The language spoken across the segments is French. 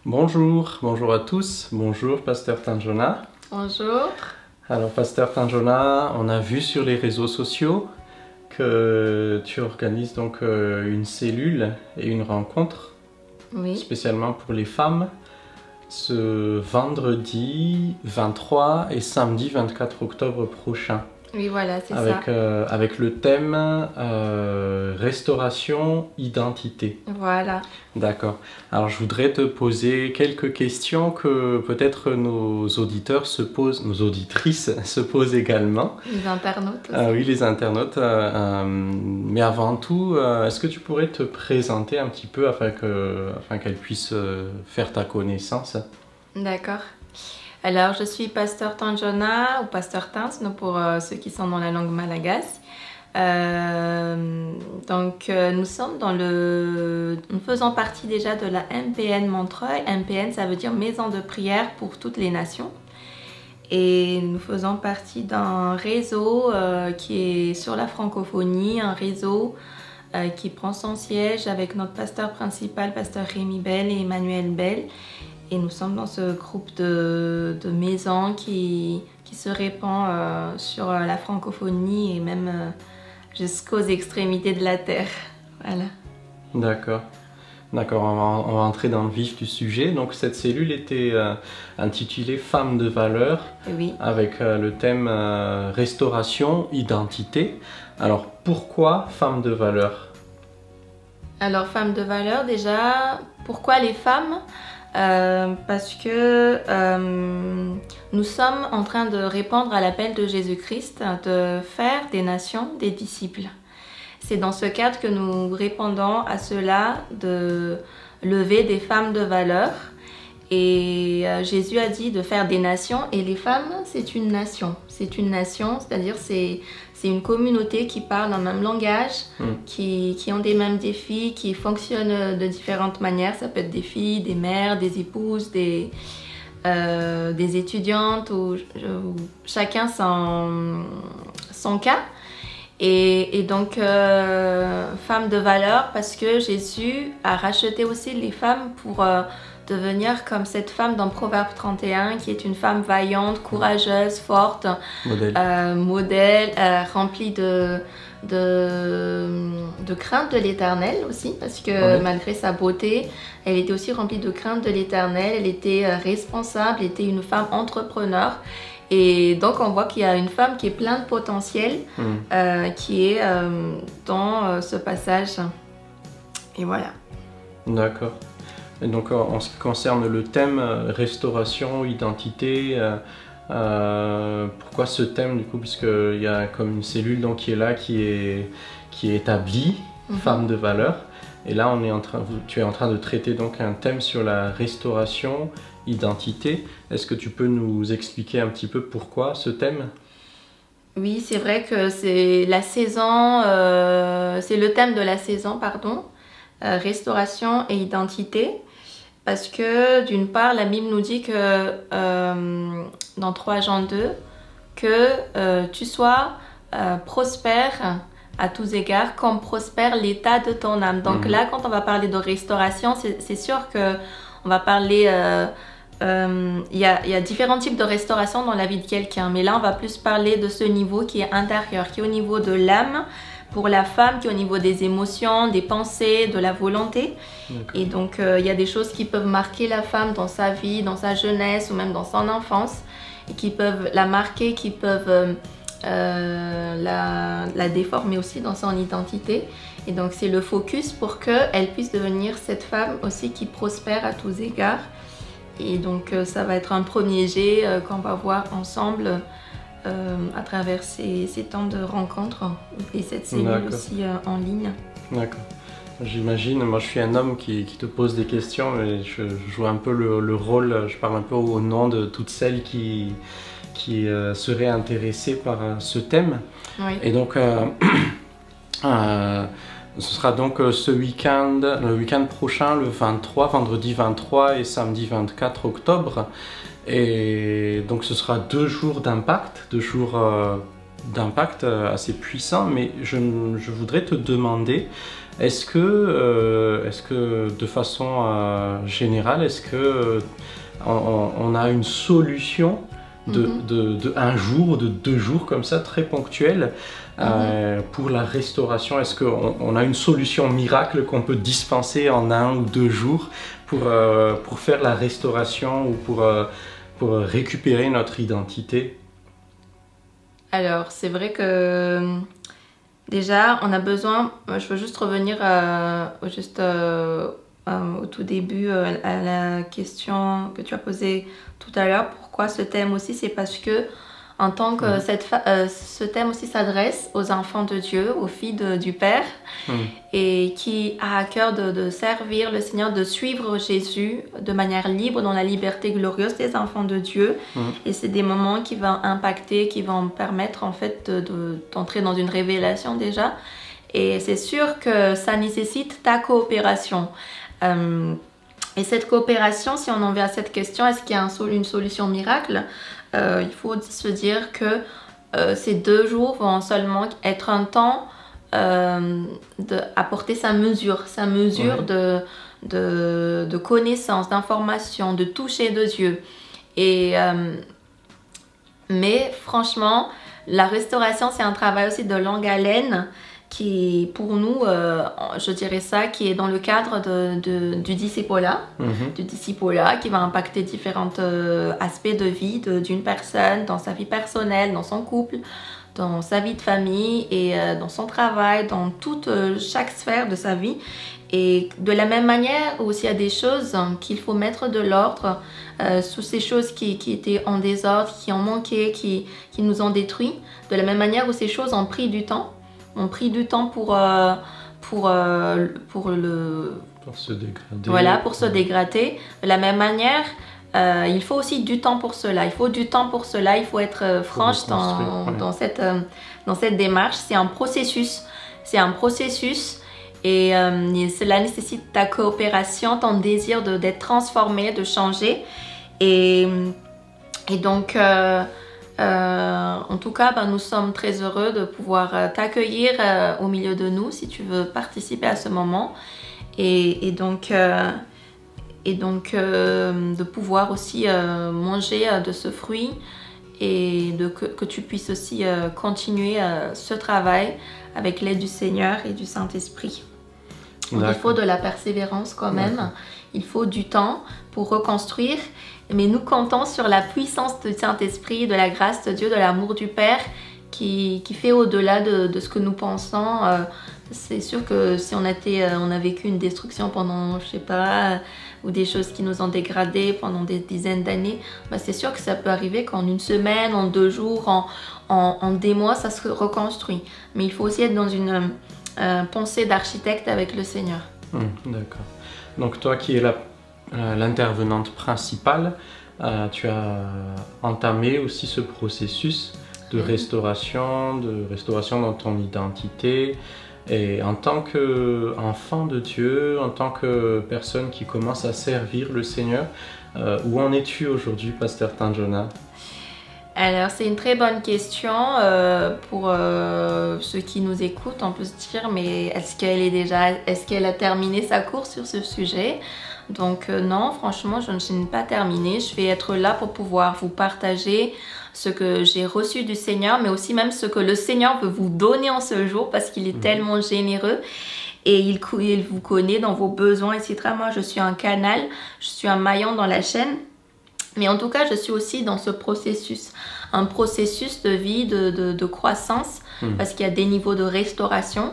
Bonjour à tous, bonjour Pasteur Tanjona. Bonjour. Alors Pasteur Tanjona, on a vu sur les réseaux sociaux que tu organises donc une cellule et une rencontre, Oui, spécialement pour les femmes, ce vendredi 23 et samedi 24 octobre prochain. oui, voilà, c'est Avec, ça. avec le thème restauration, identité. Voilà, D'accord. Alors je voudrais te poser quelques questions que peut-être nos auditeurs se posent, nos auditrices se posent également. les internautes aussi. Oui, les internautes. Mais avant tout, est-ce que tu pourrais te présenter un petit peu afin qu'elles puissent faire ta connaissance? D'accord. Alors, je suis pasteur Tanjona ou pasteur Tans, donc pour ceux qui sont dans la langue malagasy. Nous sommes nous faisons partie déjà de la MPN Montreuil. MPN, ça veut dire Maison de prière pour toutes les nations. Et nous faisons partie d'un réseau qui est sur la francophonie, un réseau qui prend son siège avec notre pasteur principal, pasteur Rémi Bell et Emmanuel Bell. Et nous sommes dans ce groupe de maisons qui se répand sur la francophonie et même jusqu'aux extrémités de la terre. Voilà. D'accord. D'accord, on va entrer dans le vif du sujet. Donc cette cellule était intitulée Femmes de valeur, Oui. avec le thème restauration, identité. Alors pourquoi Femmes de valeur? Alors, femmes de valeur, déjà, pourquoi les femmes? Parce que nous sommes en train de répondre à l'appel de Jésus-Christ de faire des nations des disciples. C'est dans ce cadre que nous répondons à cela de lever des femmes de valeur. Et Jésus a dit de faire des nations, et les femmes, c'est une nation. C'est une nation, c'est-à-dire c'est une communauté qui parle un même langage, qui ont des mêmes défis, qui fonctionnent de différentes manières. Ça peut être des filles, des mères, des épouses, des étudiantes, ou chacun son cas. Et donc, femmes de valeur, parce que Jésus a racheté aussi les femmes pour devenir comme cette femme dans Proverbe 31, qui est une femme vaillante, courageuse, forte, modèle, remplie de crainte de l'Éternel aussi, parce que malgré sa beauté, elle était aussi remplie de crainte de l'Éternel, elle était responsable, elle était une femme entrepreneur. Et donc on voit qu'il y a une femme qui est pleine de potentiel, qui est dans ce passage. Et voilà. D'accord. Et donc en ce qui concerne le thème restauration, identité, pourquoi ce thème du coup, puisqu'il y a comme une cellule donc, qui est là, qui est établie, Femmes de valeur, et là tu es en train de traiter donc un thème sur la restauration, identité. Est-ce que tu peux nous expliquer un petit peu pourquoi ce thème? Oui, c'est vrai que c'est la saison, c'est le thème de la saison, pardon, restauration et identité. Parce que d'une part, la Bible nous dit que dans 3 Jean 2, que tu sois prospère à tous égards, comme prospère l'état de ton âme. Donc là, quand on va parler de restauration, c'est sûr qu'on va parler... il y a différents types de restauration dans la vie de quelqu'un, mais là, on va plus parler de ce niveau qui est intérieur, qui est au niveau de l'âme, pour la femme, qui est au niveau des émotions, des pensées, de la volonté. Et donc, il y a des choses qui peuvent marquer la femme dans sa vie, dans sa jeunesse ou même dans son enfance, et qui peuvent la marquer, qui peuvent la déformer aussi dans son identité. Et donc, c'est le focus pour qu'elle puisse devenir cette femme aussi qui prospère à tous égards. Et donc, ça va être un premier jet qu'on va voir ensemble à travers ces temps de rencontre et cette cellule aussi en ligne. D'accord. J'imagine, moi je suis un homme qui te pose des questions et je joue un peu le rôle, je parle un peu au nom de toutes celles qui seraient intéressées par ce thème. Oui. Et donc, ce sera donc ce week-end, le week-end prochain, le 23, vendredi 23 et samedi 24 octobre. Et donc ce sera 2 jours d'impact, assez puissants, mais je voudrais te demander Est-ce que de façon générale, est-ce que on a une solution de un jour, de 2 jours comme ça, très ponctuelle pour la restauration? Est-ce qu'on a une solution miracle qu'on peut dispenser en 1 ou 2 jours pour faire la restauration ou pour récupérer notre identité? Alors, c'est vrai que déjà, on a besoin, je veux juste revenir au tout début à la question que tu as posée tout à l'heure. Pourquoi ce thème aussi? C'est parce que en tant que ce thème aussi s'adresse aux enfants de Dieu, aux filles du Père, et qui a à cœur de servir le Seigneur, de suivre Jésus de manière libre dans la liberté glorieuse des enfants de Dieu. Et c'est des moments qui vont impacter, qui vont permettre en fait d'entrer dans une révélation déjà. Et c'est sûr que ça nécessite ta coopération. Et cette coopération, si on en vient à cette question, est-ce qu'il y a une solution miracle? Il faut se dire que ces 2 jours vont seulement être un temps d'apporter sa mesure de connaissance, d'information, de toucher de Dieu. Mais franchement, la restauration, c'est un travail aussi de longue haleine qui, pour nous, je dirais ça, qui est dans le cadre du discipolat, qui va impacter différents aspects de vie d'une personne, dans sa vie personnelle, dans son couple, dans sa vie de famille et dans son travail, dans chaque sphère de sa vie. Et de la même manière, aussi il y a des choses qu'il faut mettre de l'ordre sous ces choses qui étaient en désordre, qui ont manqué, qui nous ont détruits. De la même manière où ces choses ont pris du temps. On pris du temps pour se dégrader. Voilà, pour se dégrader. De la même manière, il faut aussi du temps pour cela. Il faut du temps pour cela. Il faut être franche dans cette démarche. C'est un processus. Et cela nécessite ta coopération, ton désir d'être transformé, de changer. Et donc... en tout cas, nous sommes très heureux de pouvoir t'accueillir au milieu de nous si tu veux participer à ce moment et donc de pouvoir aussi manger de ce fruit et que tu puisses aussi continuer ce travail avec l'aide du Seigneur et du Saint-Esprit. Il faut de la persévérance quand même, il faut du temps pour reconstruire. Mais nous comptons sur la puissance du Saint-Esprit, de la grâce de Dieu, de l'amour du Père qui fait au-delà de ce que nous pensons. C'est sûr que si on a vécu une destruction pendant, je sais pas, ou des choses qui nous ont dégradés pendant des dizaines d'années, c'est sûr que ça peut arriver qu'en 1 semaine, en 2 jours, en des mois, ça se reconstruit. Mais il faut aussi être dans une pensée d'architecte avec le Seigneur. D'accord. Donc toi qui es l'intervenante principale, tu as entamé aussi ce processus de restauration dans ton identité. Et en tant qu'enfant de Dieu, en tant que personne qui commence à servir le Seigneur, où en es-tu aujourd'hui, Pasteur Tanjona? Alors c'est une très bonne question pour ceux qui nous écoutent. On peut se dire, mais est-ce qu'elle a terminé sa course sur ce sujet? Donc non, franchement, je n'ai pas terminé. Je vais être là pour pouvoir vous partager ce que j'ai reçu du Seigneur, mais aussi même ce que le Seigneur veut vous donner en ce jour parce qu'il est tellement généreux et il vous connaît dans vos besoins, etc. Moi, je suis un canal, je suis un maillon dans la chaîne. Mais en tout cas, je suis aussi dans ce processus, un processus de vie, de croissance, parce qu'il y a des niveaux de restauration.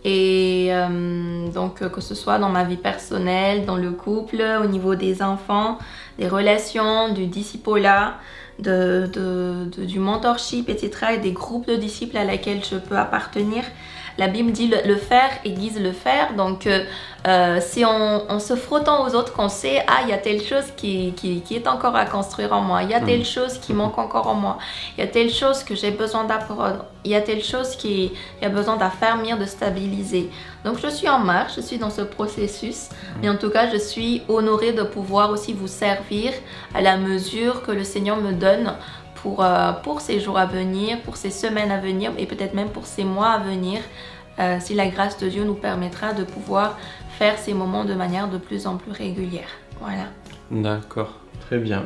Et donc que ce soit dans ma vie personnelle, dans le couple, au niveau des enfants, des relations, du discipolat, du mentorship, etc. et des groupes de disciples à laquelle je peux appartenir. La Bible dit le faire aiguise le faire, donc c'est en se frottant aux autres qu'on sait, il y a telle chose qui est encore à construire en moi, il y a telle chose qui manque encore en moi, il y a telle chose que j'ai besoin d'apprendre, il y a telle chose qui a besoin d'affermir, de stabiliser. Donc je suis en marche, je suis dans ce processus, mais en tout cas je suis honorée de pouvoir aussi vous servir à la mesure que le Seigneur me donne pour ces jours à venir, pour ces semaines à venir et peut-être même pour ces mois à venir si la grâce de Dieu nous permettra de pouvoir faire ces moments de manière de plus en plus régulière. Voilà. D'accord, très bien.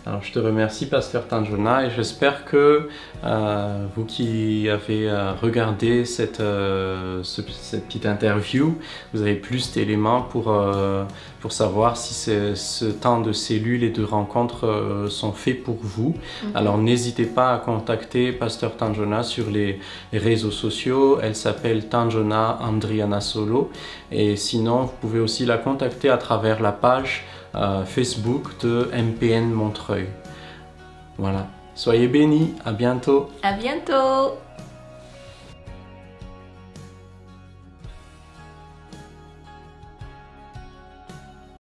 Alors je te remercie Pasteur Tanjona et j'espère que vous qui avez regardé cette petite interview, vous avez plus d'éléments pour savoir si ce temps de cellule et de rencontre sont faits pour vous. Alors n'hésitez pas à contacter Pasteur Tanjona sur les réseaux sociaux. Elle s'appelle Tanjona Andriana Solo et sinon vous pouvez aussi la contacter à travers la page Facebook de MPN Montreuil. Voilà. Soyez bénis, à bientôt. À bientôt.